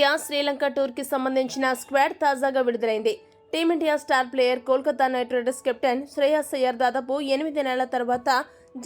Team India Sri Lanka టూర్కి సంబంధించిన squad తాజాగా విడుదలైంది. Team India star player Kolkata night riders captain Shreyas Iyer దాదాపు 8 నెలల తర్వాత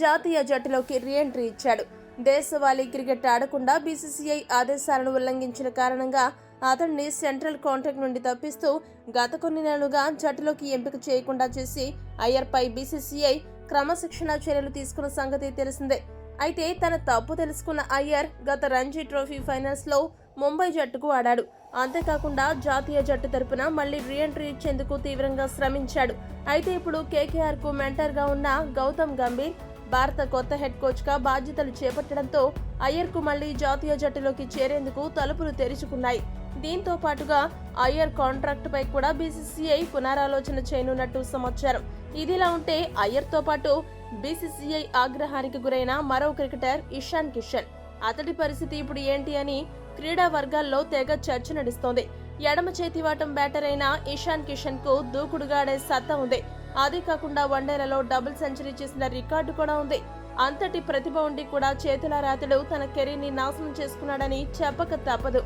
జాతీయ జట్టులోకి రీ ఎంట్రీ ఇచ్చాడు. దేశవాళీ క్రికెట్ ఆడకుండా బీసీసీఐ ఆదేశాలను ఉల్లంఘించిన కారణంగా అతన్ని సెంట్రల్ కాంట్రాక్ట్ నుండి తప్పిస్తూ గత కొన్ని నెలలుగా జట్టులోకి ఎంపిక చేయకుండా చేసి అయ్యర్పై బీసీసీఐ క్రమశిక్షణా చర్యలు తీసుకున్న సంగతి తెలిసిందే. అయితే తన తప్పు తెలుసుకున్న అయ్యర్ గత రంజీ ట్రోఫీ ఫైనల్స్ లో ముంబై జట్టుకు ఆడాడు. అంతేకాకుండా జాతీయ జట్టు తరపున మళ్లీ రీ ఎంట్రీ ఇచ్చేందుకు తీవ్రంగా శ్రమించాడు. అయితే ఇప్పుడు కేకేఆర్ కు మెంటర్ గా ఉన్న గౌతమ్ గంభీర్ భారత కొత్త హెడ్ కోచ్ గా బాధ్యతలు చేపట్టడంతో అయ్యర్ కు మళ్లీ జాతీయ జట్టులోకి చేరేందుకు తలుపులు తెరుచుకున్నాయి. దీంతో పాటుగా అయ్యర్ కాంట్రాక్ట్ పై కూడా బీసీసీఐ పునరాలోచన చేయనున్నట్టు సమాచారం. ఇదిలా ఉంటే అయ్యర్ తో పాటు బీసీసీఐ ఆగ్రహానికి గురైన మరో క్రికెటర్ ఇషాన్ కిషన్. అతడి పరిస్థితి ఇప్పుడు ఏంటి అని క్రీడా వర్గాల్లో తెగ చర్చ నడుస్తోంది. ఎడమ చేతివాటం బ్యాటర్ అయిన ఇషాన్ కిషన్ కు దూకుడుగా ఆడే సత్తా ఉంది. అదే కాకుండా వన్డేలలో డబుల్ సెంచరీ చేసిన రికార్డు కూడా ఉంది. అంతటి ప్రతిభ ఉండి కూడా చేతులారా అతడు తన కెరీర్ ని నాశనం చేసుకున్నాడని చెప్పక తప్పదు.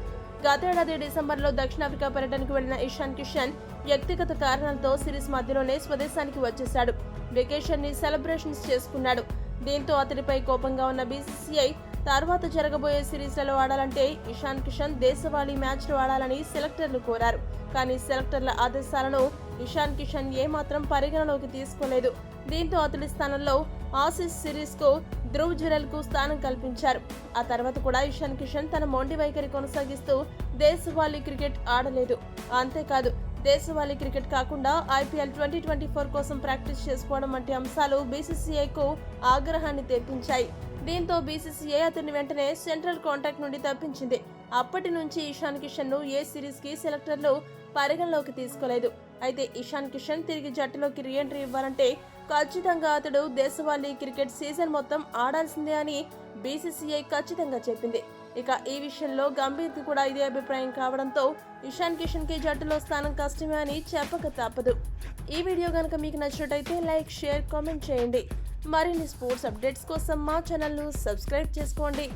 గతేడాది డిసెంబర్లో దక్షిణాఫ్రికా పర్యటనకు వెళ్లిన ఇషాన్ కిషన్ వ్యక్తిగత కారణాలతో సిరీస్ మధ్యలోనే స్వదేశానికి వచ్చేశాడు. వెకేషన్ ని సెలబ్రేషన్స్ చేసుకున్నాడు. దీంతో అతడిపై కోపంగా ఉన్న బీసీసీఐ తర్వాత జరగబోయే సిరీస్లలో ఆడాలంటే ఇషాన్ కిషన్ దేశవాళీ మ్యాచ్లు ఆడాలని సెలెక్టర్లు కోరారు. కానీ సెలెక్టర్ల ఆదేశాలను ఇషాన్ కిషన్ ఏమాత్రం పరిగణలోకి తీసుకోలేదు. దీంతో అతడి స్థానంలో ఆసీస్ సిరీస్ కు ధ్రువ్ జురెల్ కు స్థానం కల్పించారు. ఆ తర్వాత కూడా ఇషాన్ కిషన్ తన మొండి వైఖరి కొనసాగిస్తూ దేశవాళీ క్రికెట్ ఆడలేదు. అంతేకాదు దేశవాళీ క్రికెట్ కాకుండా ఐపీఎల్ 2024 కోసం ప్రాక్టీస్ చేసుకోవడం వంటి అంశాలు బీసీసీఐకు ఆగ్రహాన్ని తెప్పించాయి. దీంతో బీసీసీఐ అతన్ని వెంటనే సెంట్రల్ కాంట్రాక్ట్ నుండి తప్పించింది. అప్పటి నుంచి ఇషాన్ కిషన్ ను ఏ సిరీస్ కి సెలెక్టర్లు పరిగణలోకి తీసుకోలేదు. అయితే ఇషాన్ కిషన్ తిరిగి జట్టులోకి రీ ఎంట్రీ ఇవ్వాలంటే ఖచ్చితంగా అతడు దేశవాళీ క్రికెట్ సీజన్ మొత్తం ఆడాల్సిందే అని బీసీసీఐ ఖచ్చితంగా చెప్పింది. ఇక ఈ విషయంలో గంభీర్ కి కూడా ఇదే అభిప్రాయం కావడంతో ఇషాన్ కిషన్ కి జట్టులో స్థానం కష్టమే అని చెప్పక తప్పదు. ఈ వీడియో గనుక మీకు నచ్చినట్టయితే లైక్, షేర్, కామెంట్ చేయండి. మరిన్ని స్పోర్ట్స్ అప్డేట్స్ కోసం మా ఛానల్ ను సబ్స్క్రైబ్ చేసుకోండి.